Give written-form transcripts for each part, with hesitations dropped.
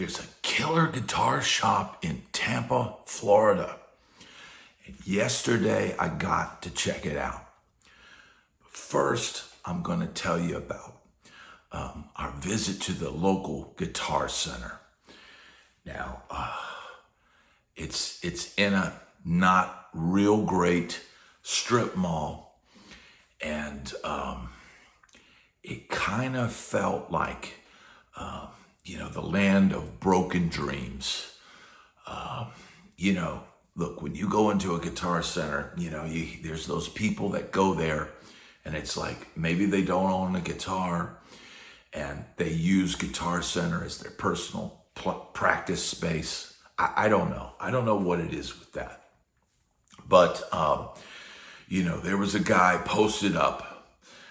there's a killer guitar shop in Tampa, Florida. And yesterday I got to check it out. First, I'm going to tell you about our visit to the local Guitar Center. Now, it's in a not real great strip mall, and it kind of felt like, the land of broken dreams. Look, when you go into a Guitar Center, there's those people that go there, and it's like maybe they don't own a guitar, and they use Guitar Center as their personal practice space. I don't know. I don't know what it is with that. But, there was a guy posted up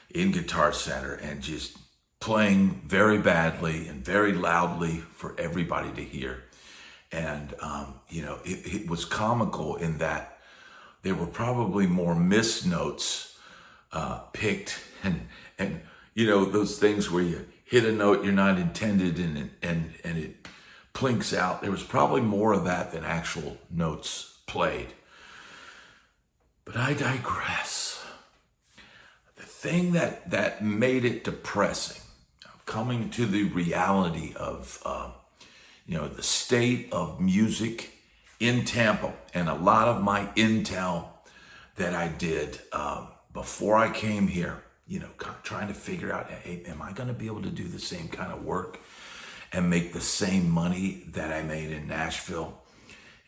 in Guitar Center and just playing very badly and very loudly for everybody to hear. And, it was comical in that there were probably more missed notes picked and those things where you hit a note you're not intended and it plinks out. There was probably more of that than actual notes played. But I digress. The thing that made it depressing, coming to the reality of the state of music in Tampa, and a lot of my intel that I did before I came here, trying to figure out, hey, am I going to be able to do the same kind of work and make the same money that I made in Nashville?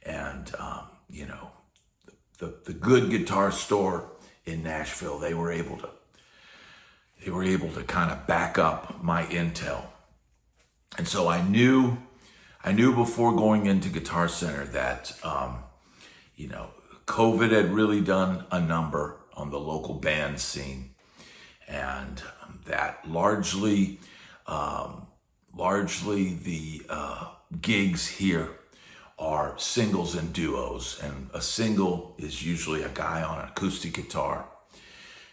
And, the good guitar store in Nashville, they were able to kind of back up my intel. And so I knew before going into Guitar Center that, COVID had really done a number on the local band scene, and that largely the gigs here are singles and duos. And a single is usually a guy on an acoustic guitar,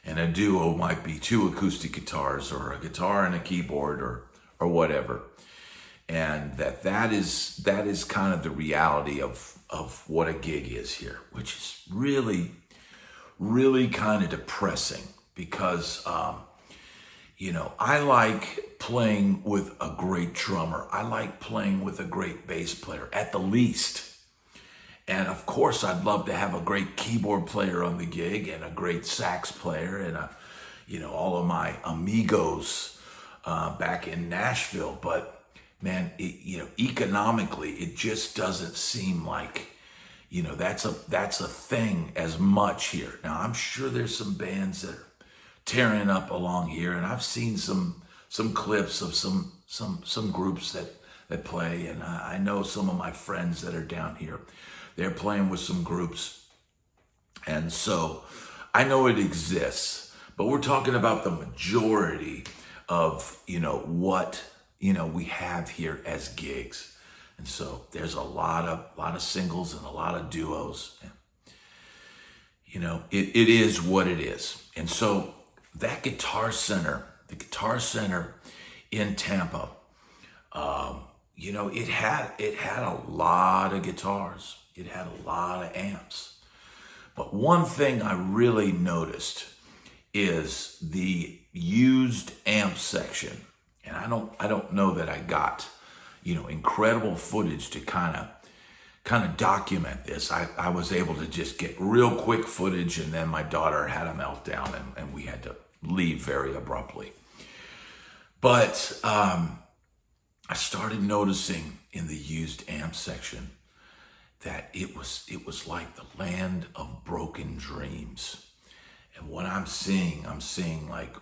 and a duo might be two acoustic guitars or a guitar and a keyboard or whatever. And that is kind of the reality of what a gig is here, which is really, really kind of depressing because, I like playing with a great drummer. I like playing with a great bass player, at the least. And of course, I'd love to have a great keyboard player on the gig and a great sax player and all of my amigos back in Nashville. But man, economically, it just doesn't seem like, that's a thing as much here. Now, I'm sure there's some bands that are tearing up along here, and I've seen some clips of some groups that play, and I know some of my friends that are down here, they're playing with some groups, and so I know it exists. But we're talking about the majority of what we have here as gigs. And so there's a lot of singles and a lot of duos. It is what it is. And so that Guitar Center, the Guitar Center in Tampa, it had a lot of guitars. It had a lot of amps. But one thing I really noticed is the used amp section. And I don't know that I got, incredible footage to kind of document this. I was able to just get real quick footage, and then my daughter had a meltdown and we had to leave very abruptly. But I started noticing in the used amp section that it was like the land of broken dreams. And what I'm seeing like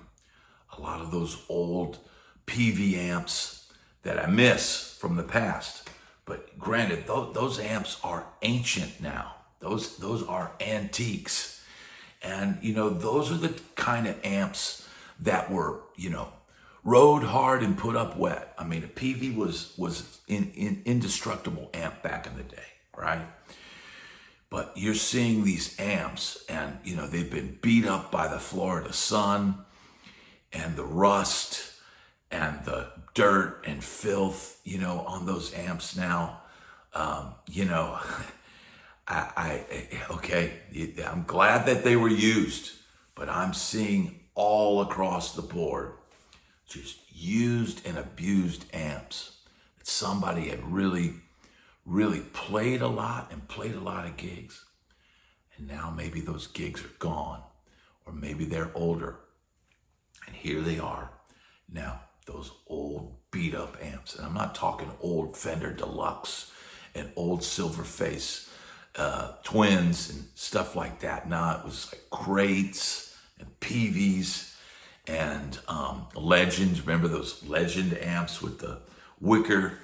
a lot of those old PV amps that I miss from the past. But granted, those amps are ancient now. Those are antiques. And, those are the kind of amps that were, rode hard and put up wet. I mean, a PV was an indestructible amp back in the day, right? But you're seeing these amps and, they've been beat up by the Florida sun and the rust and the dirt and filth, on those amps now. You know, okay, I'm glad that they were used, but I'm seeing all across the board just used and abused amps that somebody had really, really played a lot and played a lot of gigs. And now maybe those gigs are gone, or maybe they're older. And here they are now, those old beat up amps. And I'm not talking old Fender Deluxe and old Silverface Twins and stuff like that. No, it was like crates and PVs and Legends. Remember those Legend amps with the wicker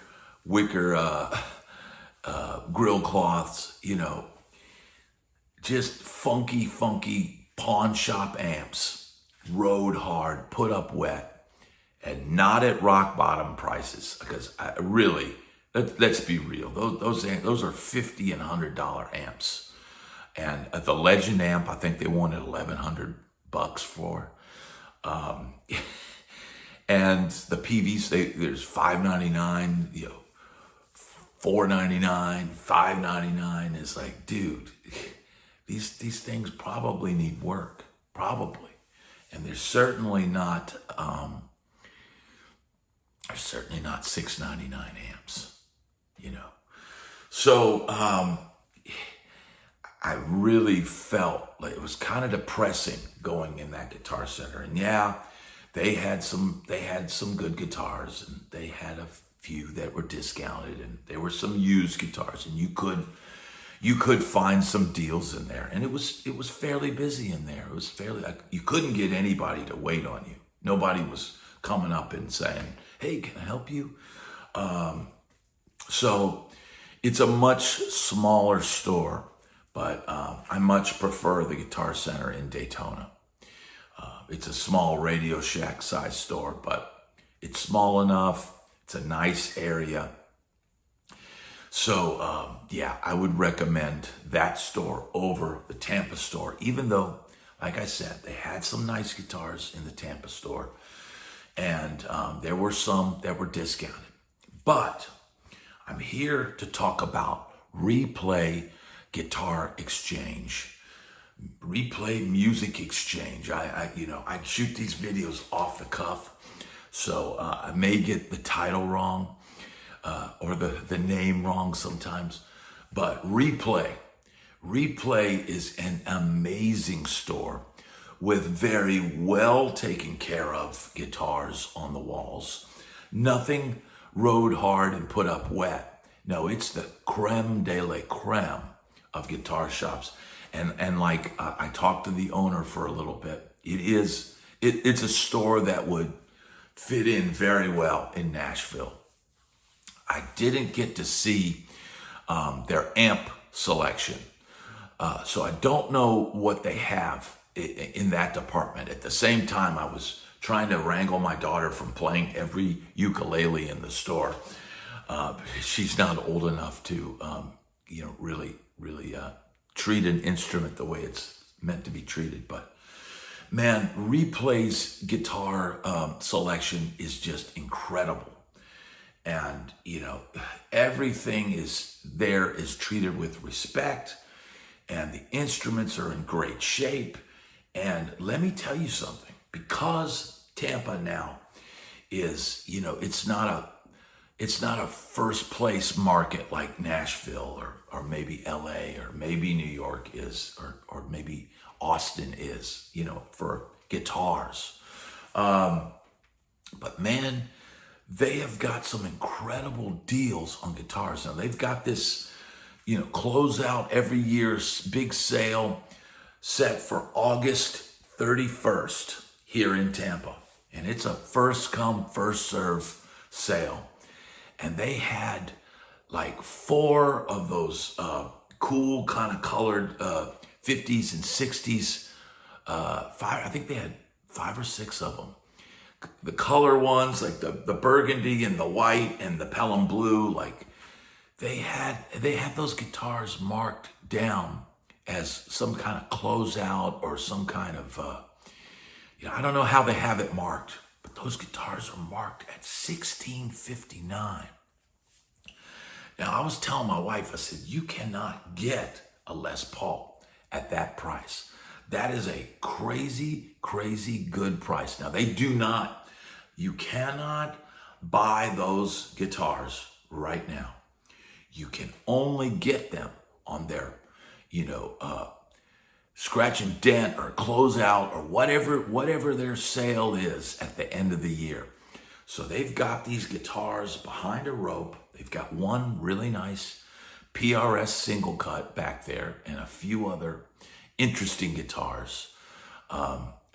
grill cloths, just funky pawn shop amps, rode hard, put up wet, and not at rock bottom prices. Because let's be real, those are $50 and $100 amps, and the Legend amp, I think they wanted $1,100 for, and the PVs, there's $599, $499, $599. It's like, dude, these things probably need work, probably, and they're certainly not $699 amps, So I really felt like it was kind of depressing going in that Guitar Center, and yeah, they had some good guitars, and they had a few that were discounted, and there were some used guitars, and you could find some deals in there, and it was fairly busy in there. It was you couldn't get anybody to wait on you. Nobody was coming up and saying, "Hey, can I help you?" So it's a much smaller store, but I much prefer the Guitar Center in Daytona. It's a small Radio Shack size store, but it's small enough. It's a nice area. So, yeah, I would recommend that store over the Tampa store, even though, like I said, they had some nice guitars in the Tampa store, and there were some that were discounted. But I'm here to talk about Replay Guitar Exchange, Replay Music Exchange. I shoot these videos off the cuff, so I may get the title wrong. Or the name wrong sometimes, but Replay is an amazing store with very well taken care of guitars on the walls. Nothing rode hard and put up wet. No, it's the creme de la creme of guitar shops. And like I talked to the owner for a little bit. It's a store that would fit in very well in Nashville. I didn't get to see their amp selection, so I don't know what they have in that department. At the same time, I was trying to wrangle my daughter from playing every ukulele in the store. She's not old enough to, really treat an instrument the way it's meant to be treated. But man, Replay's guitar selection is just incredible. And, everything is treated with respect, and the instruments are in great shape. And let me tell you something, because Tampa now is, it's not a first place market like Nashville or maybe LA or maybe New York is, or maybe Austin is, for guitars. But man, they have got some incredible deals on guitars. Now they've got this, close out every year's big sale set for August 31st here in Tampa. And it's a first come, first serve sale. And they had like 4 of those cool kind of colored 50s and 60s. I think they had 5 or 6 of them. The color ones, like the burgundy and the white and the Pelham blue, like they had those guitars marked down as some kind of closeout or some kind of, I don't know how they have it marked, but those guitars are marked at $1,659. Now, I was telling my wife, I said, you cannot get a Les Paul at that price. That is a crazy, crazy good price. Now, you cannot buy those guitars right now. You can only get them on their, scratch and dent or closeout or whatever their sale is at the end of the year. So they've got these guitars behind a rope. They've got one really nice PRS single cut back there and a few other interesting guitars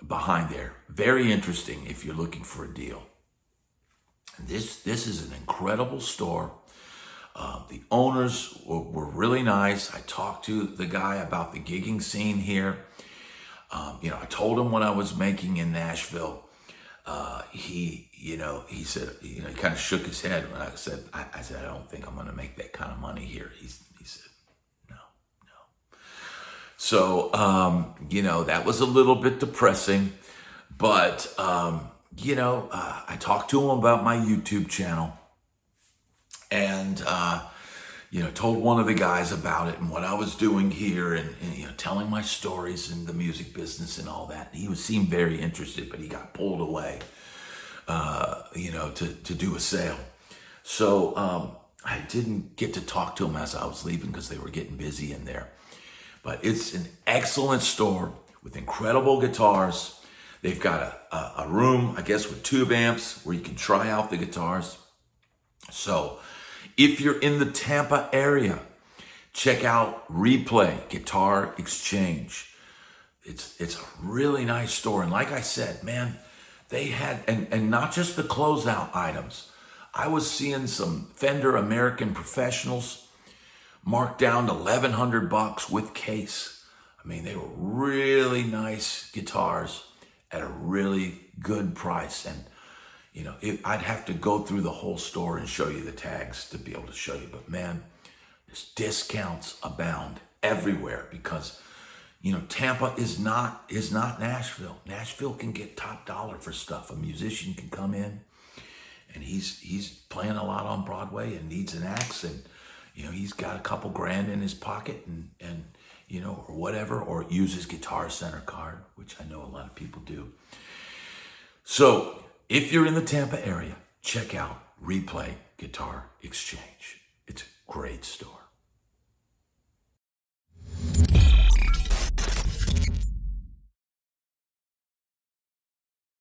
behind there. Very interesting if you're looking for a deal. This is an incredible store. The owners were really nice. I talked to the guy about the gigging scene here. I told him what I was making in Nashville. He said, he kind of shook his head when I said, I don't think I'm going to make that kind of money here. He said, no. So, that was a little bit depressing, but, I talked to him about my YouTube channel and, told one of the guys about it and what I was doing here and telling my stories in the music business and all that. He seemed very interested, but he got pulled away, to do a sale. So I didn't get to talk to him as I was leaving because they were getting busy in there. But it's an excellent store with incredible guitars. They've got a room, I guess, with tube amps where you can try out the guitars. So if you're in the Tampa area, check out Replay Guitar Exchange. It's a really nice store. And like I said, man, they had, and not just the closeout items. I was seeing some Fender American Professionals marked down to $1,100 with case. I mean, they were really nice guitars at a really good price. And, I'd have to go through the whole store and show you the tags to be able to show you. But man, there's discounts abound everywhere because, Tampa is not Nashville. Nashville can get top dollar for stuff. A musician can come in and he's playing a lot on Broadway and needs an axe and, he's got a couple grand in his pocket and or whatever, or use his Guitar Center card, which I know a lot of people do. So if you're in the Tampa area, check out Replay Guitar Exchange. It's a great store.